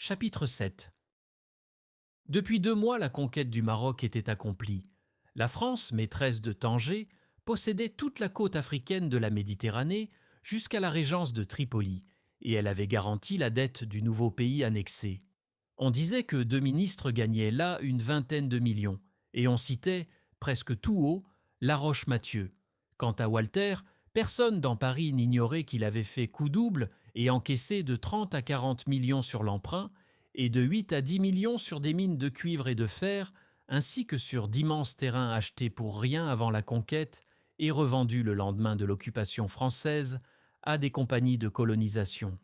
Chapitre 7. Depuis 2 mois, la conquête du Maroc était accomplie. La France, maîtresse de Tanger, possédait toute la côte africaine de la Méditerranée jusqu'à la régence de Tripoli, et elle avait garanti la dette du nouveau pays annexé. On disait que 2 ministres gagnaient là une vingtaine de millions, et on citait, presque tout haut, Laroche-Mathieu. Quant à Walter, personne dans Paris n'ignorait qu'il avait fait coup double et encaissé de 30 à 40 millions sur l'emprunt et de 8 à 10 millions sur des mines de cuivre et de fer, ainsi que sur d'immenses terrains achetés pour rien avant la conquête et revendus le lendemain de l'occupation française à des compagnies de colonisation.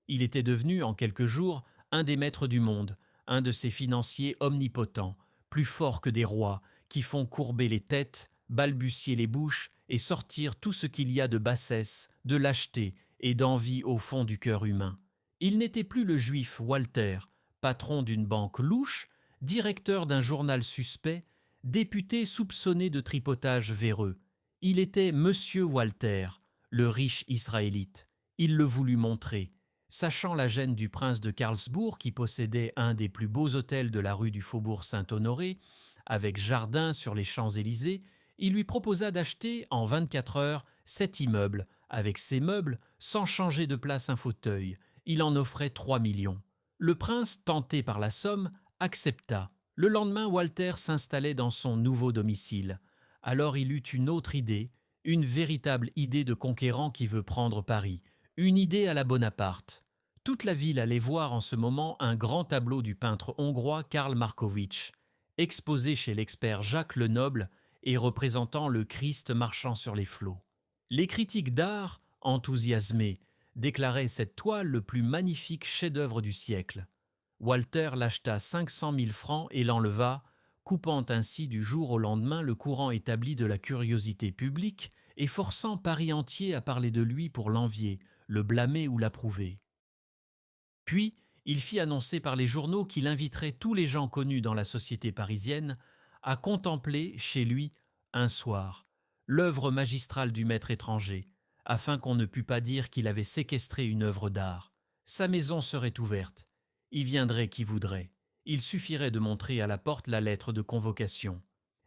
Il était devenu, en quelques jours, un des maîtres du monde, un de ces financiers omnipotents, plus forts que des rois, qui font courber les têtes, balbutier les bouches et sortir tout ce qu'il y a de bassesse, de lâcheté et d'envie au fond du cœur humain. Il n'était plus le juif Walter, patron d'une banque louche, directeur d'un journal suspect, député soupçonné de tripotage véreux. Il était Monsieur Walter, le riche israélite. Il le voulut montrer. Sachant la gêne du prince de Karlsbourg qui possédait un des plus beaux hôtels de la rue du Faubourg Saint-Honoré, avec jardin sur les Champs-Élysées, il lui proposa d'acheter en 24 heures 7 immeubles, avec ces meubles, sans changer de place un fauteuil. Il en offrait 3 millions. Le prince, tenté par la somme, accepta. Le lendemain, Walter s'installait dans son nouveau domicile. Alors il eut une autre idée, une véritable idée de conquérant qui veut prendre Paris, une idée à la Bonaparte. Toute la ville allait voir en ce moment un grand tableau du peintre hongrois Karl Markovitch, exposé chez l'expert Jacques Lenoble et représentant le Christ marchant sur les flots. Les critiques d'art, enthousiasmés, déclaraient cette toile le plus magnifique chef-d'œuvre du siècle. Walter l'acheta 500 000 francs et l'enleva, coupant ainsi du jour au lendemain le courant établi de la curiosité publique et forçant Paris entier à parler de lui pour l'envier, le blâmer ou l'approuver. Puis, il fit annoncer par les journaux qu'il inviterait tous les gens connus dans la société parisienne à contempler, chez lui, un soir, l'œuvre magistrale du maître étranger, afin qu'on ne pût pas dire qu'il avait séquestré une œuvre d'art. Sa maison serait ouverte. Y viendrait qui voudrait. Il suffirait de montrer à la porte la lettre de convocation.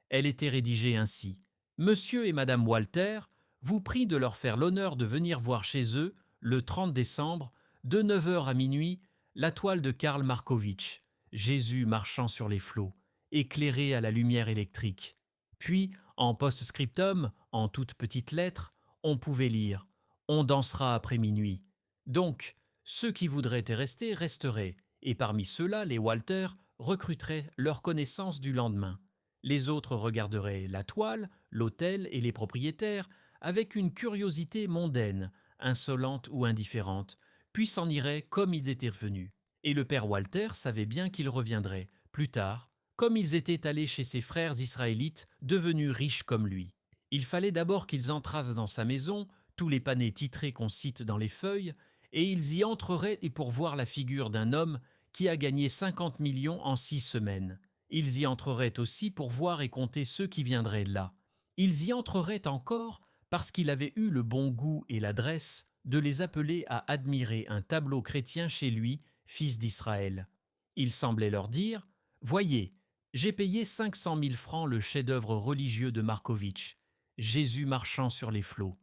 Elle était rédigée ainsi. « Monsieur et Madame Walter vous prient de leur faire l'honneur de venir voir chez eux, le 30 décembre, de 9 heures à minuit, la toile de Karl Markovitch, Jésus marchant sur les flots, éclairée à la lumière électrique. » Puis, en post-scriptum, en toutes petites lettres, on pouvait lire « On dansera après minuit ». Donc, ceux qui voudraient y rester resteraient, et parmi ceux-là, les Walter recruteraient leur connaissance du lendemain. Les autres regarderaient la toile, l'hôtel et les propriétaires avec une curiosité mondaine, insolente ou indifférente, puis s'en iraient comme ils étaient venus. Et le père Walter savait bien qu'ils reviendraient, plus tard, comme ils étaient allés chez ses frères israélites devenus riches comme lui. Il fallait d'abord qu'ils entrassent dans sa maison, tous les panés titrés qu'on cite dans les feuilles, et ils y entreraient et pour voir la figure d'un homme qui a gagné 50 millions en 6 semaines. Ils y entreraient aussi pour voir et compter ceux qui viendraient là. Ils y entreraient encore parce qu'il avait eu le bon goût et l'adresse de les appeler à admirer un tableau chrétien chez lui, fils d'Israël. Il semblait leur dire « Voyez, j'ai payé 500 000 francs le chef-d'œuvre religieux de Markovitch, Jésus marchant sur les flots.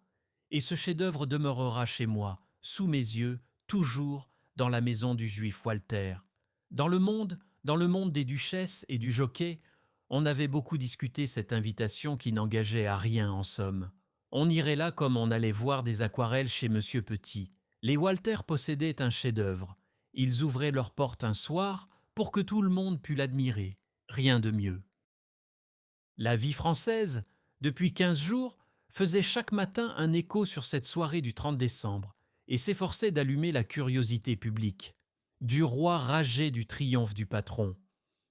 Et ce chef-d'œuvre demeurera chez moi, sous mes yeux, toujours dans la maison du juif Walter. » Dans le monde des duchesses et du jockey, on avait beaucoup discuté cette invitation qui n'engageait à rien en somme. On irait là comme on allait voir des aquarelles chez Monsieur Petit. Les Walter possédaient un chef-d'œuvre. Ils ouvraient leurs portes un soir pour que tout le monde pût l'admirer. Rien de mieux. La vie française, depuis 15 jours, faisait chaque matin un écho sur cette soirée du 30 décembre et s'efforçait d'allumer la curiosité publique. Du roi rageait du triomphe du patron.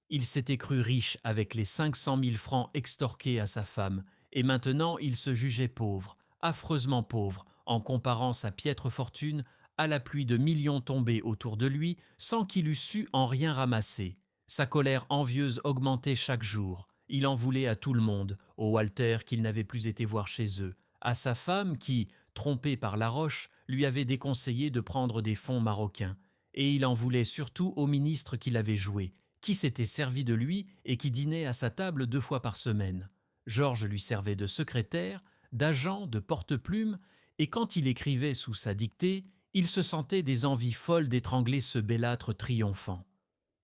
Il s'était cru riche avec les 500 000 francs extorqués à sa femme, et maintenant il se jugeait pauvre, affreusement pauvre, en comparant sa piètre fortune à la pluie de millions tombés autour de lui sans qu'il eût su en rien ramasser. Sa colère envieuse augmentait chaque jour. Il en voulait à tout le monde, aux Walter qu'il n'avait plus été voir chez eux, à sa femme qui, trompée par Laroche, lui avait déconseillé de prendre des fonds marocains, et il en voulait surtout au ministre qui l'avait joué, qui s'était servi de lui et qui dînait à sa table 2 fois par semaine. Georges lui servait de secrétaire, d'agent, de porte-plume, et quand il écrivait sous sa dictée, il se sentait des envies folles d'étrangler ce bellâtre triomphant.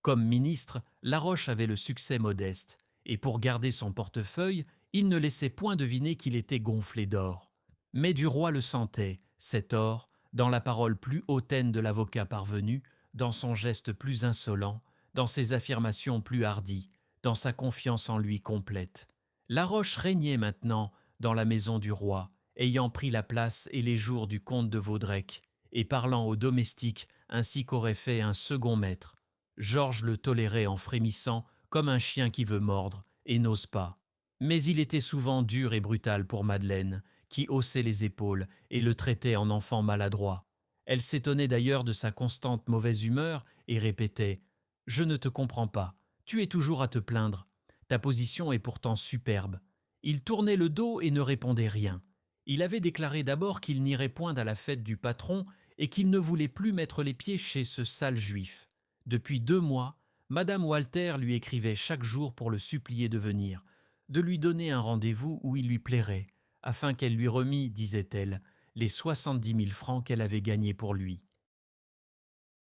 Comme ministre, Laroche avait le succès modeste, et pour garder son portefeuille, il ne laissait point deviner qu'il était gonflé d'or. Mais du roi le sentait, cet or, dans la parole plus hautaine de l'avocat parvenu, dans son geste plus insolent, dans ses affirmations plus hardies, dans sa confiance en lui complète. Laroche régnait maintenant dans la maison du roi, ayant pris la place et les jours du comte de Vaudrec, et parlant aux domestiques ainsi qu'aurait fait un second maître. Georges le tolérait en frémissant comme un chien qui veut mordre et n'ose pas. Mais il était souvent dur et brutal pour Madeleine, qui haussait les épaules et le traitait en enfant maladroit. Elle s'étonnait d'ailleurs de sa constante mauvaise humeur et répétait « Je ne te comprends pas, tu es toujours à te plaindre. Ta position est pourtant superbe. » Il tournait le dos et ne répondait rien. Il avait déclaré d'abord qu'il n'irait point à la fête du patron et qu'il ne voulait plus mettre les pieds chez ce sale juif. Depuis 2 mois, Madame Walter lui écrivait chaque jour pour le supplier de venir, de lui donner un rendez-vous où il lui plairait, afin qu'elle lui remît, disait-elle, les 70 000 francs qu'elle avait gagnés pour lui.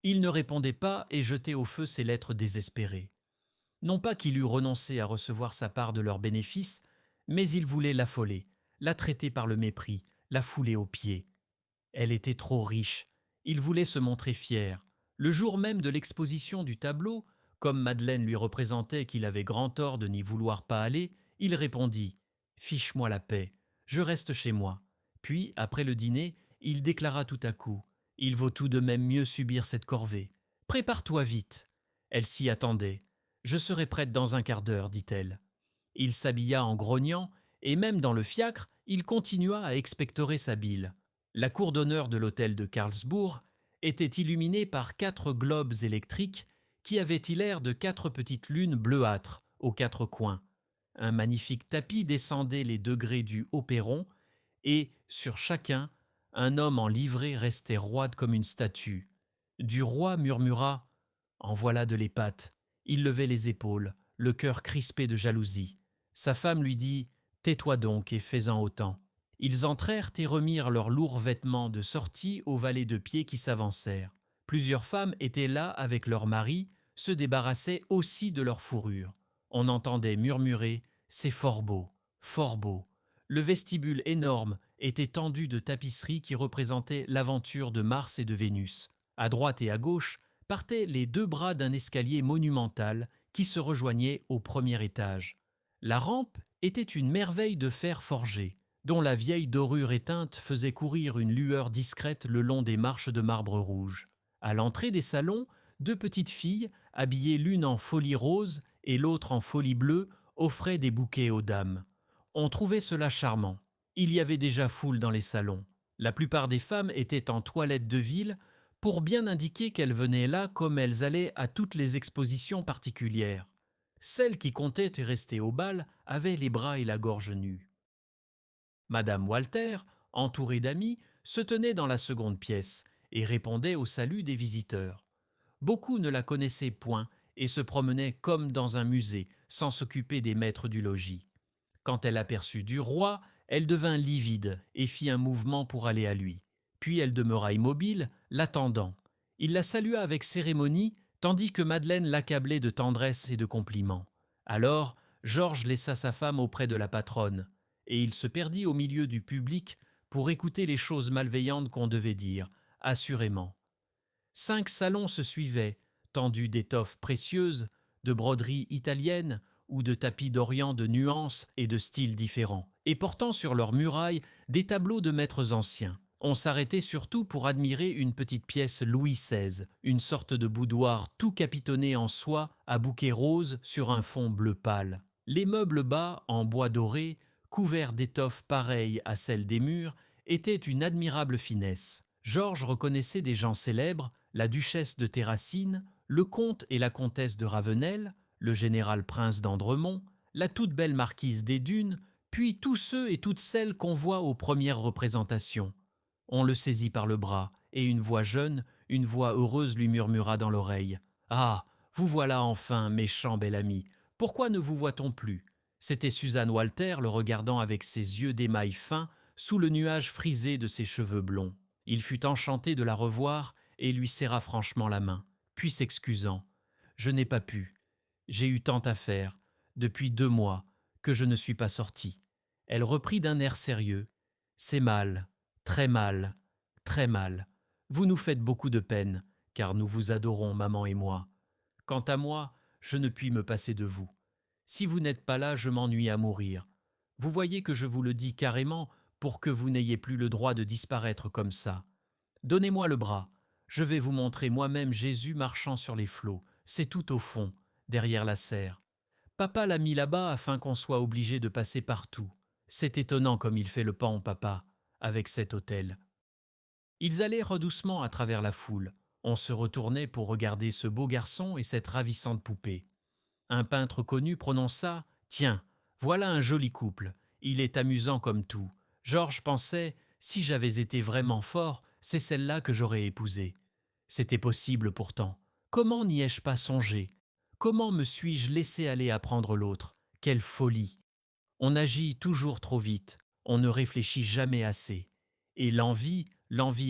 Il ne répondait pas et jetait au feu ses lettres désespérées. Non pas qu'il eût renoncé à recevoir sa part de leurs bénéfices, mais il voulait l'affoler, la traiter par le mépris, la fouler aux pieds. Elle était trop riche, il voulait se montrer fier. Le jour même de l'exposition du tableau, comme Madeleine lui représentait qu'il avait grand tort de n'y vouloir pas aller, il répondit « Fiche-moi la paix, je reste chez moi ». Puis, après le dîner, il déclara tout à coup « Il vaut tout de même mieux subir cette corvée. Prépare-toi vite ». Elle s'y attendait. « Je serai prête dans un quart d'heure, dit-elle. » Il s'habilla en grognant, et même dans le fiacre, il continua à expectorer sa bile. La cour d'honneur de l'hôtel de Karlsbourg était illuminée par 4 globes électriques qui avaient l'air de 4 petites lunes bleuâtres aux 4 coins. Un magnifique tapis descendait les degrés du haut perron et, sur chacun, un homme en livrée restait roide comme une statue. Du roi murmura « En voilà de l'épate ». Il levait les épaules, le cœur crispé de jalousie. Sa femme lui dit « Tais-toi donc et fais-en autant ». Ils entrèrent et remirent leurs lourds vêtements de sortie aux valets de pied qui s'avancèrent. Plusieurs femmes étaient là avec leurs maris, se débarrassaient aussi de leurs fourrures. On entendait murmurer « C'est fort beau, fort beau ». Le vestibule énorme était tendu de tapisseries qui représentaient l'aventure de Mars et de Vénus. À droite et à gauche partaient les 2 bras d'un escalier monumental qui se rejoignait au premier étage. La rampe était une merveille de fer forgé, dont la vieille dorure éteinte faisait courir une lueur discrète le long des marches de marbre rouge. À l'entrée des salons, 2 petites filles, habillées l'une en folie rose et l'autre en folie bleue, offraient des bouquets aux dames. On trouvait cela charmant. Il y avait déjà foule dans les salons. La plupart des femmes étaient en toilette de ville pour bien indiquer qu'elles venaient là comme elles allaient à toutes les expositions particulières. Celles qui comptaient rester au bal avaient les bras et la gorge nus. Madame Walter, entourée d'amis, se tenait dans la seconde pièce et répondait au salut des visiteurs. Beaucoup ne la connaissaient point et se promenaient comme dans un musée, sans s'occuper des maîtres du logis. Quand elle aperçut du roi, elle devint livide et fit un mouvement pour aller à lui. Puis elle demeura immobile, l'attendant. Il la salua avec cérémonie, tandis que Madeleine l'accablait de tendresse et de compliments. Alors, Georges laissa sa femme auprès de la patronne, et il se perdit au milieu du public pour écouter les choses malveillantes qu'on devait dire, assurément. 5 salons se suivaient, tendus d'étoffes précieuses, de broderies italiennes ou de tapis d'Orient de nuances et de styles différents, et portant sur leurs murailles des tableaux de maîtres anciens. On s'arrêtait surtout pour admirer une petite pièce Louis XVI, une sorte de boudoir tout capitonné en soie à bouquet rose sur un fond bleu pâle. Les meubles bas, en bois doré, couverts d'étoffes pareilles à celles des murs, étaient une admirable finesse. Georges reconnaissait des gens célèbres, la duchesse de Terracine, le comte et la comtesse de Ravenel, le général prince d'Andremont, la toute belle marquise des Dunes, puis tous ceux et toutes celles qu'on voit aux premières représentations. On le saisit par le bras, et une voix jeune, une voix heureuse lui murmura dans l'oreille. « Ah, vous voilà enfin, méchant bel ami. Pourquoi ne vous voit-on plus ?» C'était Suzanne Walter le regardant avec ses yeux d'émail fin sous le nuage frisé de ses cheveux blonds. Il fut enchanté de la revoir et lui serra franchement la main, puis s'excusant. « Je n'ai pas pu. J'ai eu tant à faire, depuis 2 mois, que je ne suis pas sortie. » Elle reprit d'un air sérieux. « C'est mal, très mal, très mal. Vous nous faites beaucoup de peine, car nous vous adorons, maman et moi. Quant à moi, je ne puis me passer de vous. Si vous n'êtes pas là, je m'ennuie à mourir. Vous voyez que je vous le dis carrément pour que vous n'ayez plus le droit de disparaître comme ça. Donnez-moi le bras. Je vais vous montrer moi-même Jésus marchant sur les flots. C'est tout au fond, derrière la serre. Papa l'a mis là-bas afin qu'on soit obligé de passer partout. C'est étonnant comme il fait le pan, papa, avec cet hôtel. » Ils allèrent doucement à travers la foule. On se retournait pour regarder ce beau garçon et cette ravissante poupée. Un peintre connu prononça « Tiens, voilà un joli couple. Il est amusant comme tout. Georges pensait « Si j'avais été vraiment fort, c'est celle-là que j'aurais épousée. » C'était possible pourtant. Comment n'y ai-je pas songé? Comment me suis-je laissé aller à prendre l'autre? Quelle folie! On agit toujours trop vite, on ne réfléchit jamais assez. Et l'envie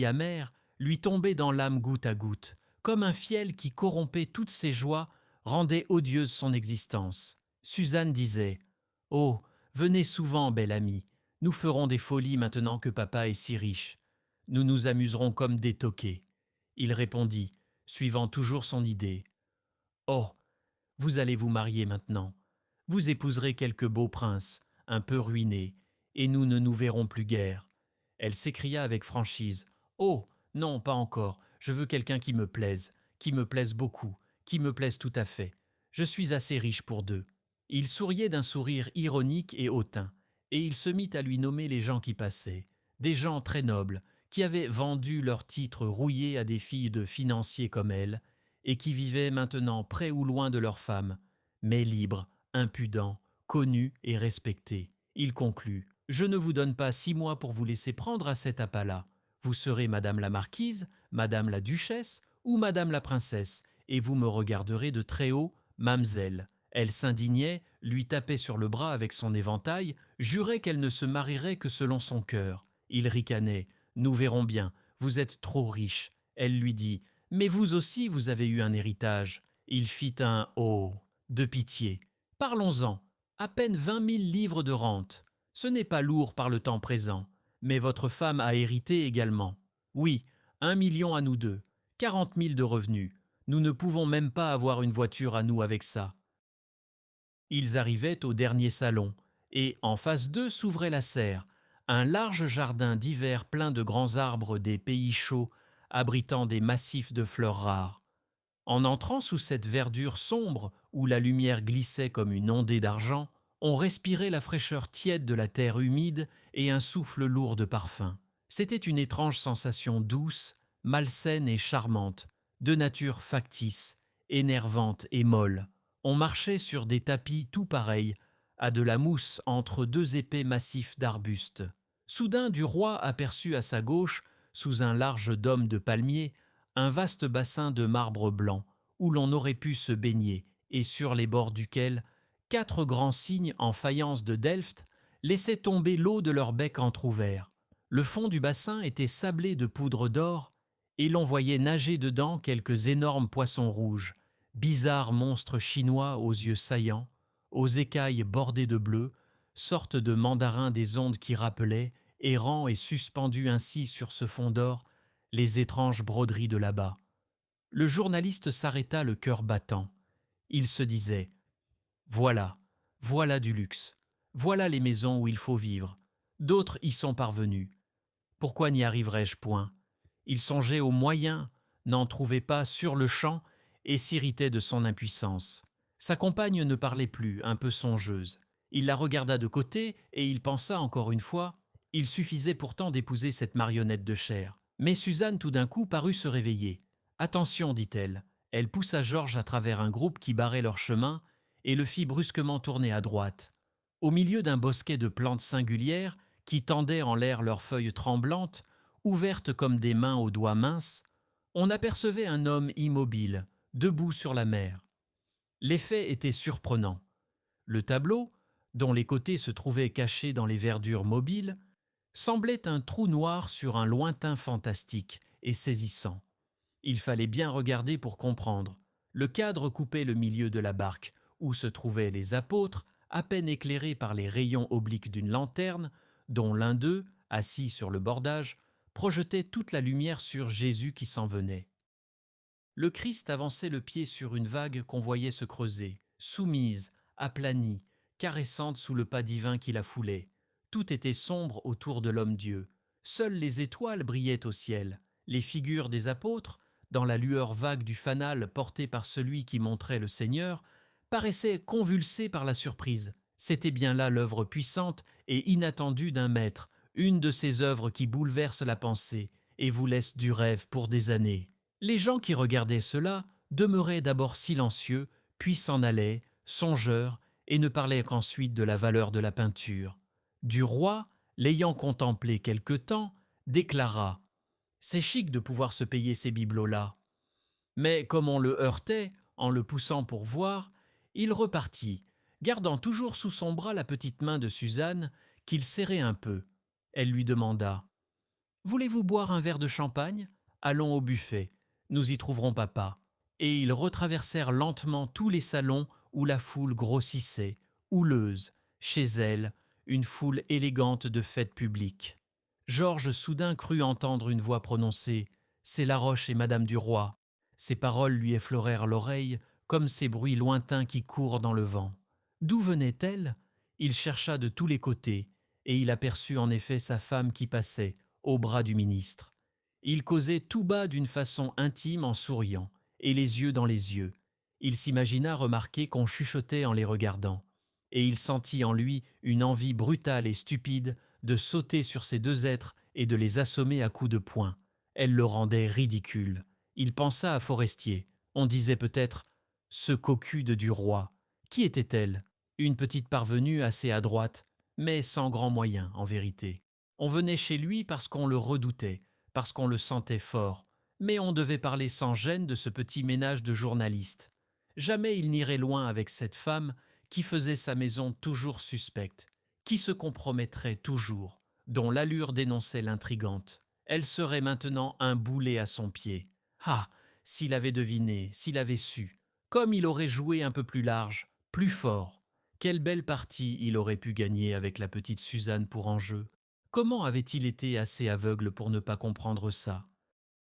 amère, lui tombait dans l'âme goutte à goutte, comme un fiel qui corrompait toutes ses joies, rendait odieuse son existence. Suzanne disait « Oh, venez souvent, bel ami, nous ferons des folies maintenant que papa est si riche. Nous nous amuserons comme des toqués. » Il répondit, suivant toujours son idée « Oh, vous allez vous marier maintenant. Vous épouserez quelque beau prince, un peu ruiné, et nous ne nous verrons plus guère. » Elle s'écria avec franchise. « Oh, non, pas encore. Je veux quelqu'un qui me plaise beaucoup, qui me plaise tout à fait. Je suis assez riche pour 2. » Il souriait d'un sourire ironique et hautain, et il se mit à lui nommer les gens qui passaient. Des gens très nobles, qui avaient vendu leurs titres rouillés à des filles de financiers comme elle, et qui vivaient maintenant près ou loin de leurs femmes, mais libres, impudents, connus et respectés. Il conclut « Je ne vous donne pas 6 mois pour vous laisser prendre à cet appât-là. Vous serez madame la marquise, madame la duchesse ou madame la princesse, et vous me regarderez de très haut, mamselle. » Elle s'indignait, lui tapait sur le bras avec son éventail, jurait qu'elle ne se marierait que selon son cœur. Il ricanait « Nous verrons bien, vous êtes trop riche. » Elle lui dit « Mais vous aussi, vous avez eu un héritage. » Il fit un « Oh !» de pitié. « Parlons-en. À peine 20 000 livres de rente. Ce n'est pas lourd par le temps présent. Mais votre femme a hérité également. Oui, 1 million à nous 2. 40 000 de revenus. Nous ne pouvons même pas avoir une voiture à nous avec ça. » Ils arrivaient au dernier salon, et en face d'eux s'ouvrait la serre, un large jardin d'hiver plein de grands arbres des pays chauds, abritant des massifs de fleurs rares. En entrant sous cette verdure sombre, où la lumière glissait comme une ondée d'argent, on respirait la fraîcheur tiède de la terre humide et un souffle lourd de parfum. C'était une étrange sensation douce, malsaine et charmante, de nature factice, énervante et molle. On marchait sur des tapis tout pareils, à de la mousse entre 2 épais massifs d'arbustes. Soudain, Duroy aperçut à sa gauche, sous un large dôme de palmiers, un vaste bassin de marbre blanc, où l'on aurait pu se baigner, et sur les bords duquel 4 grands cygnes en faïence de Delft laissaient tomber l'eau de leurs becs entr'ouverts. Le fond du bassin était sablé de poudre d'or, et l'on voyait nager dedans quelques énormes poissons rouges, bizarres monstres chinois aux yeux saillants, aux écailles bordées de bleu, sortes de mandarins des ondes qui rappelaient, errants et suspendus ainsi sur ce fond d'or, les étranges broderies de là-bas. Le journaliste s'arrêta le cœur battant. Il se disait « Voilà, voilà du luxe. Voilà les maisons où il faut vivre. D'autres y sont parvenus. Pourquoi n'y arriverais-je point ?» Il songeait aux moyens, n'en trouvait pas sur le champ et s'irritait de son impuissance. Sa compagne ne parlait plus, un peu songeuse. Il la regarda de côté et il pensa encore une fois « Il suffisait pourtant d'épouser cette marionnette de chair. » Mais Suzanne tout d'un coup parut se réveiller. « Attention, dit-elle. » Elle poussa Georges à travers un groupe qui barrait leur chemin et le fit brusquement tourner à droite. Au milieu d'un bosquet de plantes singulières qui tendaient en l'air leurs feuilles tremblantes, ouvertes comme des mains aux doigts minces, On apercevait un homme immobile, debout sur la mer. L'effet était surprenant. Le tableau, dont les côtés se trouvaient cachés dans les verdures mobiles, semblait un trou noir sur un lointain fantastique et saisissant. Il fallait bien regarder pour comprendre. Le cadre coupait le milieu de la barque, où se trouvaient les apôtres, à peine éclairés par les rayons obliques d'une lanterne, dont l'un d'eux, assis sur le bordage, projetait toute la lumière sur Jésus qui s'en venait. Le Christ avançait le pied sur une vague qu'on voyait se creuser, soumise, aplanie, caressante sous le pas divin qui la foulait. Tout était sombre autour de l'homme-dieu. Seules les étoiles brillaient au ciel. Les figures des apôtres, dans la lueur vague du fanal porté par celui qui montrait le Seigneur, paraissaient convulsées par la surprise. C'était bien là l'œuvre puissante et inattendue d'un maître, une de ces œuvres qui bouleversent la pensée et vous laissent du rêve pour des années. Les gens qui regardaient cela demeuraient d'abord silencieux, puis s'en allaient, songeurs, et ne parlaient qu'ensuite de la valeur de la peinture. Du roi, l'ayant contemplé quelque temps, déclara « C'est chic de pouvoir se payer ces bibelots-là ». Mais comme on le heurtait, en le poussant pour voir, il repartit, gardant toujours sous son bras la petite main de Suzanne, qu'il serrait un peu. Elle lui demanda « Voulez-vous boire un verre de champagne ? Allons au buffet. Nous y trouverons papa. » Et ils retraversèrent lentement tous les salons où la foule grossissait, houleuse, chez elle, une foule élégante de fêtes publiques. Georges soudain crut entendre une voix prononcer « C'est Laroche et Madame du Roi ». Ces paroles lui effleurèrent l'oreille comme ces bruits lointains qui courent dans le vent. D'où venaient-elles ? Il chercha de tous les côtés, et il aperçut en effet sa femme qui passait, au bras du ministre. Il causait tout bas d'une façon intime en souriant, et les yeux dans les yeux. Il s'imagina remarquer qu'on chuchotait en les regardant, et il sentit en lui une envie brutale et stupide de sauter sur ces deux êtres et de les assommer à coups de poing. Elle le rendait ridicule. Il pensa à Forestier. On disait peut-être « ce cocu de du roi ». Qui était-elle ? Une petite parvenue assez adroite, mais sans grand moyen en vérité. On venait chez lui parce qu'on le redoutait, parce qu'on le sentait fort, mais on devait parler sans gêne de ce petit ménage de journalistes. Jamais il n'irait loin avec cette femme qui faisait sa maison toujours suspecte, qui se compromettrait toujours, dont l'allure dénonçait l'intrigante. Elle serait maintenant un boulet à son pied. Ah, s'il avait deviné, s'il avait su, comme il aurait joué un peu plus large, plus fort. Quelle belle partie il aurait pu gagner avec la petite Suzanne pour enjeu. Comment avait-il été assez aveugle pour ne pas comprendre ça ?